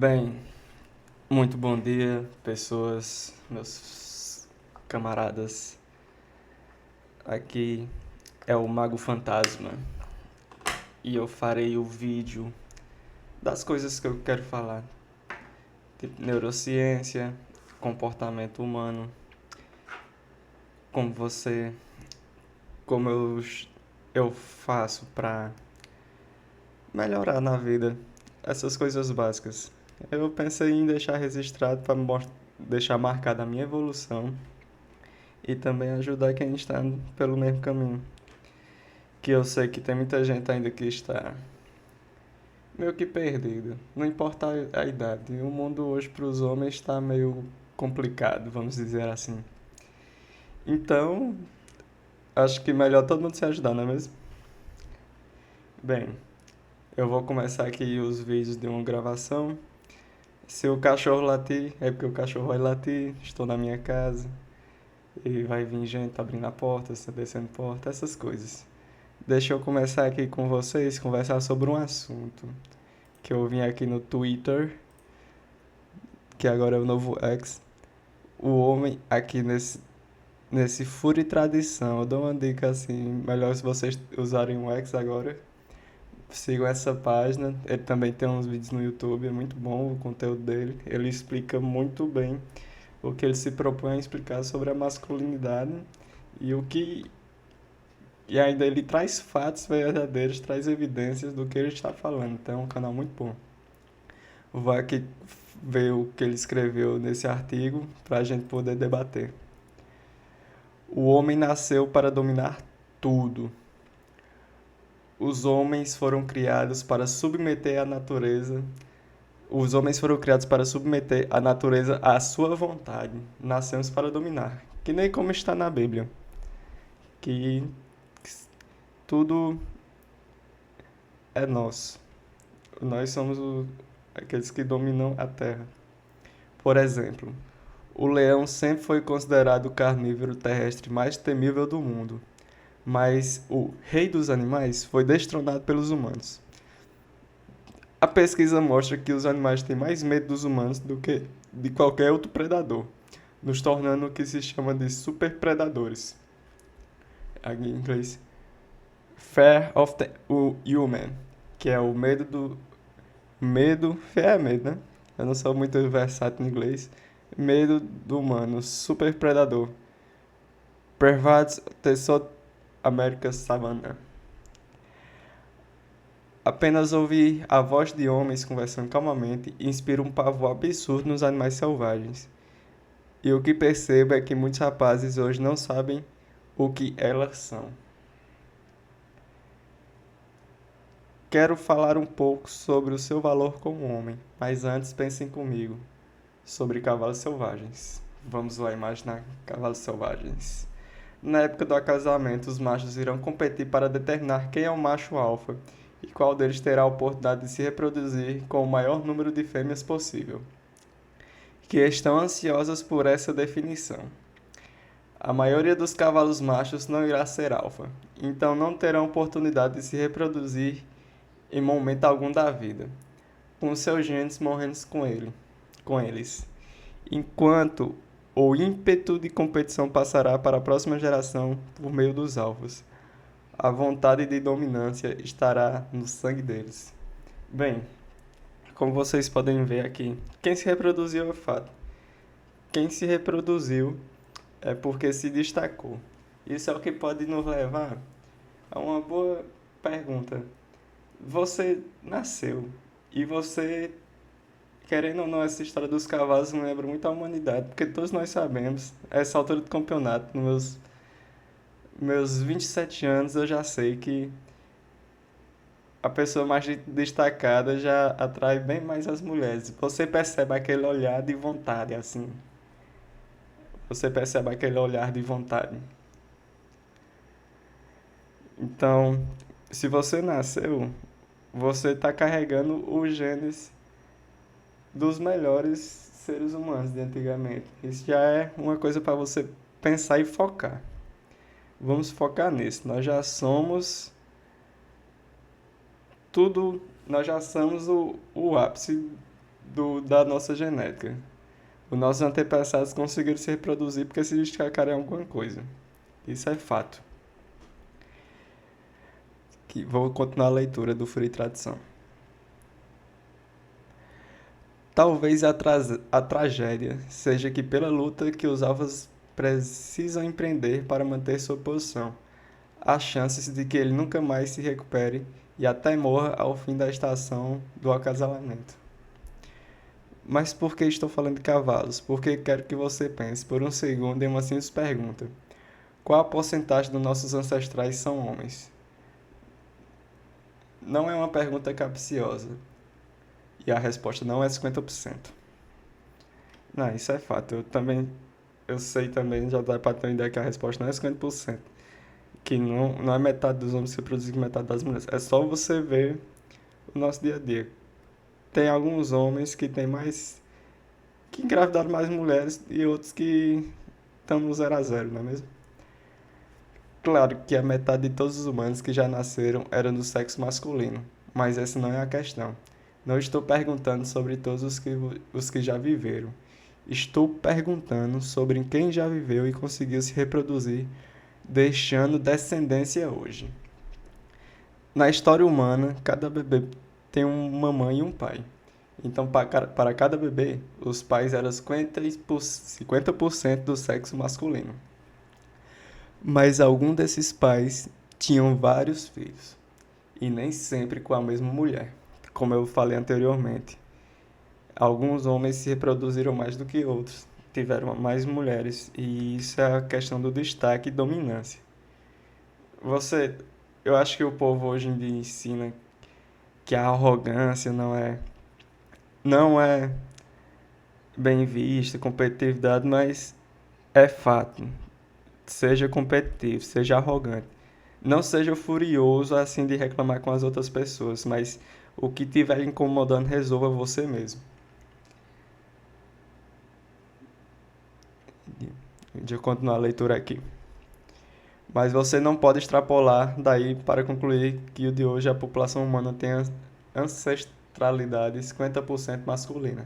Bem, muito bom dia, pessoas, meus camaradas. Aqui é o Mago Fantasma e eu farei o vídeo das coisas que eu quero falar, tipo neurociência, comportamento humano, como você, como eu faço para melhorar na vida, essas coisas básicas. Eu pensei em deixar registrado para deixar marcada a minha evolução e também ajudar quem está pelo mesmo caminho. Que eu sei que tem muita gente ainda que está meio que perdido. Não importa a idade. O mundo hoje para os homens está meio complicado, vamos dizer assim. Então, acho que melhor todo mundo se ajudar, não é mesmo? Bem, eu vou começar aqui os vídeos de uma gravação. Se o cachorro latir, é porque o cachorro vai latir. Estou na minha casa e vai vir gente abrindo a porta, descendo a porta, essas coisas. Deixa eu começar aqui com vocês, conversar sobre um assunto que eu vim aqui no Twitter, que agora é o novo X. O homem aqui nesse Furo e Tradição. Eu dou uma dica assim, melhor se vocês usarem o X agora. Sigam essa página. Ele também tem uns vídeos no YouTube, é muito bom o conteúdo dele. Ele explica muito bem o que ele se propõe a explicar sobre a masculinidade e o que. E ainda ele traz fatos verdadeiros, traz evidências do que ele está falando. Então é um canal muito bom. Vou aqui ver o que ele escreveu nesse artigo para a gente poder debater. O homem nasceu para dominar tudo. Os homens foram criados para submeter a natureza. Os homens foram criados para submeter a natureza à sua vontade. Nascemos para dominar. Que nem como está na Bíblia. Que tudo é nosso. Nós somos aqueles que dominam a terra. Por exemplo, o leão sempre foi considerado o carnívoro terrestre mais temível do mundo, mas o rei dos animais foi destronado pelos humanos. A pesquisa mostra que os animais têm mais medo dos humanos do que de qualquer outro predador, nos tornando o que se chama de superpredadores. Aqui em inglês, Fear of the Human, que é o medo do medo, é medo, né? Eu não sou muito versátil em inglês. Medo do humano, super predador. Pervades the South America Savannah. Apenas ouvir a voz de homens conversando calmamente inspira um pavor absurdo nos animais selvagens. E o que percebo é que muitos rapazes hoje não sabem o que elas são. Quero falar um pouco sobre o seu valor como homem, mas antes pensem comigo sobre cavalos selvagens. Vamos lá imaginar cavalos selvagens. Na época do acasalamento, os machos irão competir para determinar quem é o macho alfa e qual deles terá a oportunidade de se reproduzir com o maior número de fêmeas possível, que estão ansiosas por essa definição. A maioria dos cavalos machos não irá ser alfa, então não terão oportunidade de se reproduzir em momento algum da vida, com seus genes morrendo com eles, enquanto o ímpeto de competição passará para a próxima geração por meio dos alvos. A vontade de dominância estará no sangue deles. Bem, como vocês podem ver aqui, quem se reproduziu é fato. Quem se reproduziu é porque se destacou. Isso é o que pode nos levar a uma boa pergunta. Você nasceu e você, querendo ou não, essa história dos cavalos me lembra muito a humanidade, porque todos nós sabemos, a essa altura do campeonato, nos meus 27 anos, eu já sei que a pessoa mais destacada já atrai bem mais as mulheres. Você percebe aquele olhar de vontade, assim. Você percebe aquele olhar de vontade. Então, se você nasceu, você está carregando os genes dos melhores seres humanos de antigamente. Isso já é uma coisa para você pensar e focar. Vamos focar nisso. Nós já somos tudo, nós já somos o ápice da nossa genética. Os nossos antepassados conseguiram se reproduzir porque se destacaram em alguma coisa. Isso é fato. Vou continuar a leitura do Frio e Tradição. Talvez a tragédia seja que pela luta que os alvos precisam empreender para manter sua posição, há chances de que ele nunca mais se recupere e até morra ao fim da estação do acasalamento. Mas por que estou falando de cavalos? Porque quero que você pense por um segundo em uma simples pergunta. Qual a porcentagem dos nossos ancestrais são homens? Não é uma pergunta capciosa. E a resposta não é 50%. Não, isso é fato. Eu sei também, já dá para ter uma ideia que a resposta não é 50%. Que não é metade dos homens que produzem metade das mulheres. É só você ver o nosso dia a dia. Tem alguns homens que têm mais, que engravidaram mais mulheres e outros que estão no 0 a 0, não é mesmo? Claro que a metade de todos os humanos que já nasceram eram do sexo masculino, mas essa não é a questão. Não estou perguntando sobre todos os que já viveram. Estou perguntando sobre quem já viveu e conseguiu se reproduzir, deixando descendência hoje. Na história humana, cada bebê tem uma mãe e um pai. Então, para cada bebê, os pais eram 50% do sexo masculino. Mas algum desses pais tinham vários filhos, e nem sempre com a mesma mulher. Como eu falei anteriormente, alguns homens se reproduziram mais do que outros, tiveram mais mulheres, e isso é a questão do destaque e dominância. Você, eu acho que o povo hoje em dia ensina que a arrogância não é bem vista, competitividade, mas é fato. Seja competitivo, seja arrogante. Não seja furioso assim de reclamar com as outras pessoas, mas o que estiver lhe incomodando, resolva você mesmo. Deixa eu continuar a leitura aqui. Mas você não pode extrapolar daí para concluir que o de hoje a população humana tem ancestralidade 50% masculina.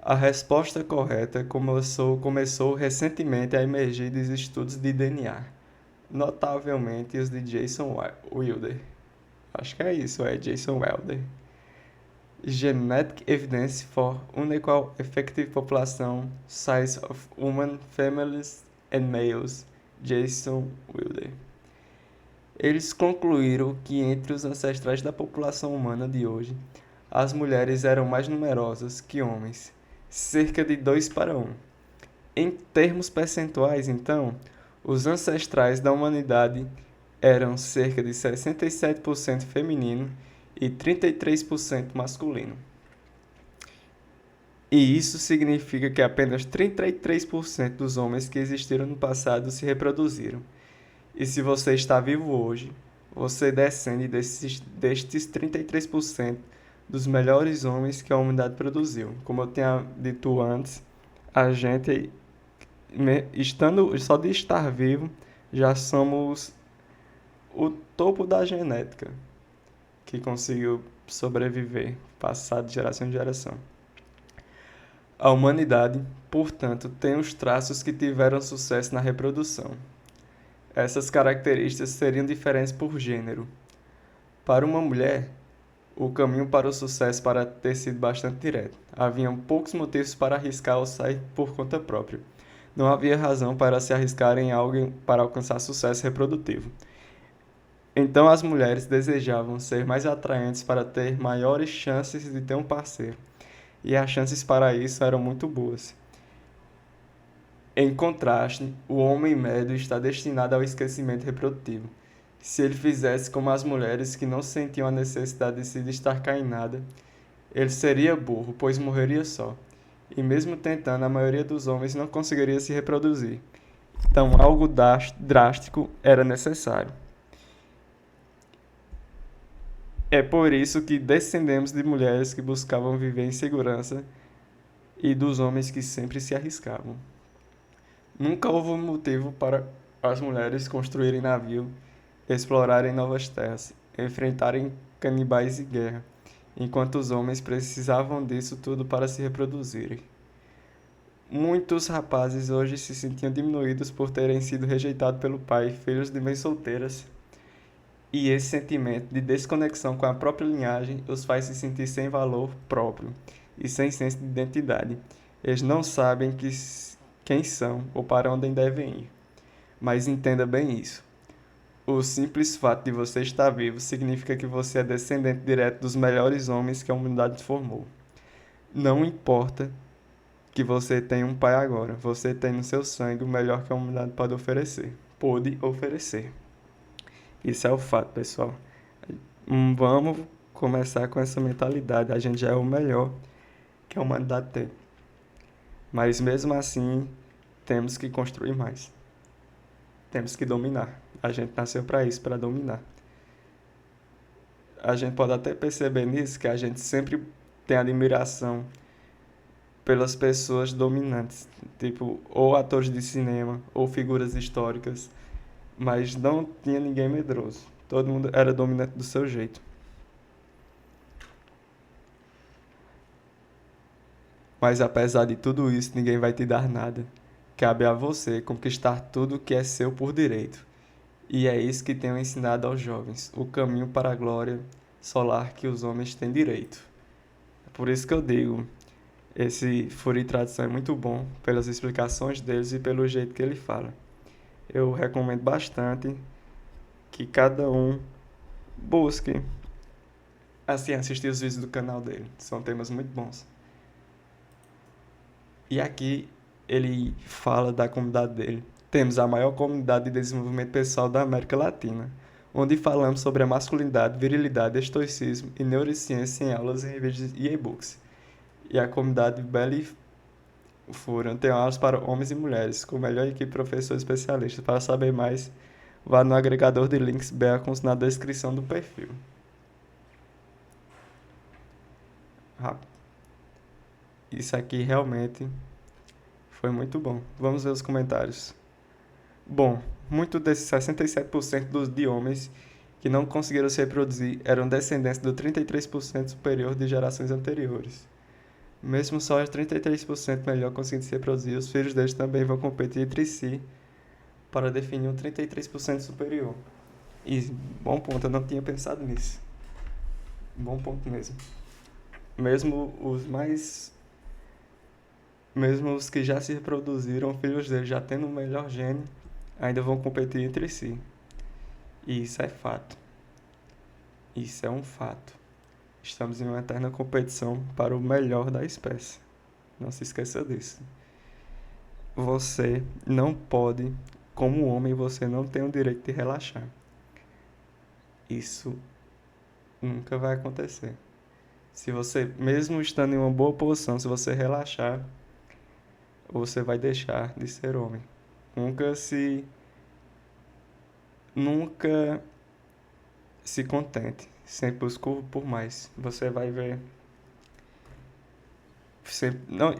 A resposta correta começou recentemente a emergir dos estudos de DNA, notavelmente os de Jason Wilder. Acho que é isso, é Jason Wilder. Genetic Evidence for Unequal Effective Population Size of Human Families and Males, Jason Wilder. Eles concluíram que entre os ancestrais da população humana de hoje, as mulheres eram mais numerosas que homens, cerca de 2 para 1. Em termos percentuais, então, os ancestrais da humanidade eram cerca de 67% feminino e 33% masculino. E isso significa que apenas 33% dos homens que existiram no passado se reproduziram. E se você está vivo hoje, você descende destes 33% dos melhores homens que a humanidade produziu. Como eu tinha dito antes, a gente, só de estar vivo, já somos o topo da genética que conseguiu sobreviver, passar de geração em geração. A humanidade, portanto, tem os traços que tiveram sucesso na reprodução. Essas características seriam diferentes por gênero. Para uma mulher, o caminho para o sucesso parece ter sido bastante direto. Haviam poucos motivos para arriscar ou sair por conta própria. Não havia razão para se arriscar em algo para alcançar sucesso reprodutivo. Então as mulheres desejavam ser mais atraentes para ter maiores chances de ter um parceiro. E as chances para isso eram muito boas. Em contraste, o homem médio está destinado ao esquecimento reprodutivo. Se ele fizesse como as mulheres que não sentiam a necessidade de se destacar em nada, ele seria burro, pois morreria só. E mesmo tentando, a maioria dos homens não conseguiria se reproduzir. Então algo drástico era necessário. É por isso que descendemos de mulheres que buscavam viver em segurança e dos homens que sempre se arriscavam. Nunca houve um motivo para as mulheres construírem navio, explorarem novas terras, enfrentarem canibais e guerra, enquanto os homens precisavam disso tudo para se reproduzirem. Muitos rapazes hoje se sentiam diminuídos por terem sido rejeitados pelo pai, filhos de mães solteiras, e esse sentimento de desconexão com a própria linhagem os faz se sentir sem valor próprio e sem senso de identidade. Eles não sabem quem são ou para onde devem ir. Mas entenda bem isso. O simples fato de você estar vivo significa que você é descendente direto dos melhores homens que a humanidade formou. Não importa que você tenha um pai agora, você tem no seu sangue o melhor que a humanidade pode oferecer. Pode oferecer. Isso é o fato, pessoal. Vamos começar com essa mentalidade. A gente já é o melhor que a humanidade tem. Mas mesmo assim, temos que construir mais. Temos que dominar. A gente nasceu para isso, para dominar. A gente pode até perceber nisso que a gente sempre tem admiração pelas pessoas dominantes, tipo, ou atores de cinema, ou figuras históricas, mas não tinha ninguém medroso. Todo mundo era dominante do seu jeito. Mas apesar de tudo isso, ninguém vai te dar nada. Cabe a você conquistar tudo o que é seu por direito. E é isso que tenho ensinado aos jovens, o caminho para a glória solar que os homens têm direito. É por isso que eu digo, esse Fúria e Tradição é muito bom, pelas explicações deles e pelo jeito que ele fala. Eu recomendo bastante que cada um busque, assim, assistir os vídeos do canal dele. São temas muito bons. E aqui ele fala da comunidade dele. Temos a maior comunidade de desenvolvimento pessoal da América Latina, onde falamos sobre a masculinidade, virilidade, estoicismo e neurociência em aulas, revistas e e-books. E a comunidade Belly Forum tem aulas para homens e mulheres, com a melhor equipe de professores especialistas. Para saber mais, vá no agregador de links Beacons na descrição do perfil. Isso aqui realmente foi muito bom. Vamos ver os comentários. Bom, muito desses 67% de homens que não conseguiram se reproduzir eram descendentes do 33% superior de gerações anteriores. Mesmo só os 33% melhor conseguindo se reproduzir, os filhos deles também vão competir entre si para definir um 33% superior. E bom ponto, eu não tinha pensado nisso. Bom ponto mesmo. Mesmo os que já se reproduziram, filhos deles já tendo o melhor gene, ainda vão competir entre si. E isso é fato. Isso é um fato. Estamos em uma eterna competição para o melhor da espécie. Não se esqueça disso. Você não pode, como homem, você não tem o direito de relaxar. Isso nunca vai acontecer. Se você, mesmo estando em uma boa posição, se você relaxar, você vai deixar de ser homem. Nunca se contente. Sempre busque por mais. Você vai ver.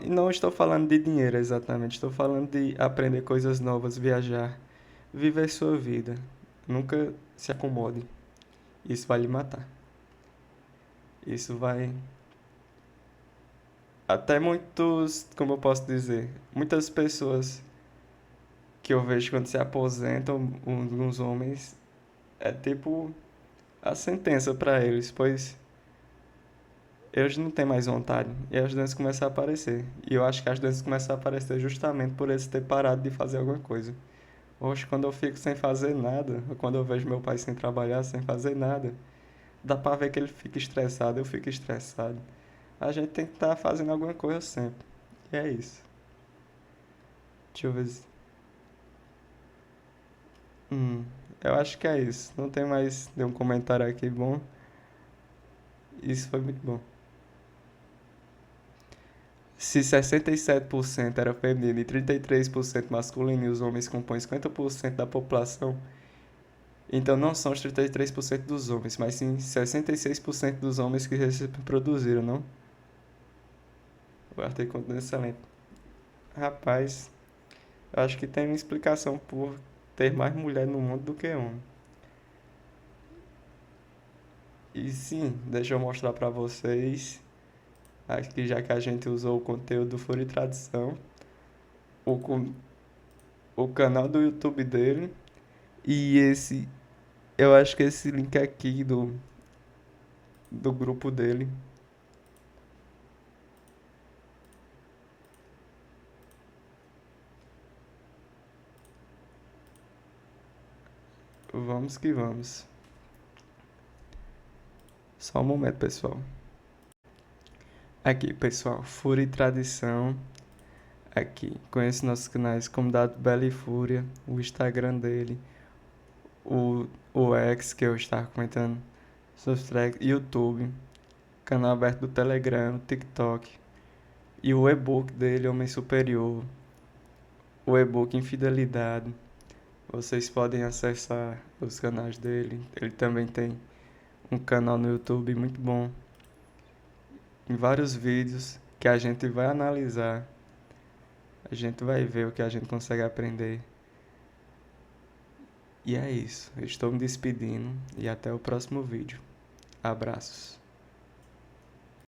Não estou falando de dinheiro exatamente. Estou falando de aprender coisas novas, viajar, viver sua vida. Nunca se acomode. Isso vai lhe matar. Isso vai. Até muitos, como eu posso dizer, muitas pessoas que eu vejo quando se aposentam, uns homens, é tipo a sentença para eles, pois eles não têm mais vontade e as doenças começam a aparecer. E eu acho que as doenças começam a aparecer justamente por eles terem parado de fazer alguma coisa. Hoje, quando eu fico sem fazer nada, ou quando eu vejo meu pai sem trabalhar, sem fazer nada, dá pra ver que ele fica estressado, eu fico estressado. A gente tem que estar fazendo alguma coisa sempre. E é isso. Deixa eu ver. Hum, eu acho que é isso. Não tem mais nenhum comentário aqui bom. Isso foi muito bom. Se 67% era feminino e 33% masculino e os homens compõem 50% da população, então não são os 33% dos homens, mas sim 66% dos homens que se reproduziram, não? O artigo continua excelente. Rapaz, eu acho que tem uma explicação por ter mais mulher no mundo do que homem. E sim, deixa eu mostrar pra vocês, aqui já que a gente usou o conteúdo do Fúria e Tradição, o, com- o canal do YouTube dele e eu acho que esse link aqui do grupo dele. Vamos que vamos. Só um momento, pessoal. Aqui, pessoal, Fúria e Tradição. Aqui, conheço nossos canais como Dado Bela e Fúria, o Instagram dele, o, o X, que eu estava comentando, Substract, YouTube, canal aberto do Telegram, TikTok, e o e-book dele, Homem Superior, o e-book Infidelidade. Vocês podem acessar os canais dele. Ele também tem um canal no YouTube muito bom, em vários vídeos que a gente vai analisar, a gente vai ver o que a gente consegue aprender. E é isso. Eu estou me despedindo e até o próximo vídeo. Abraços.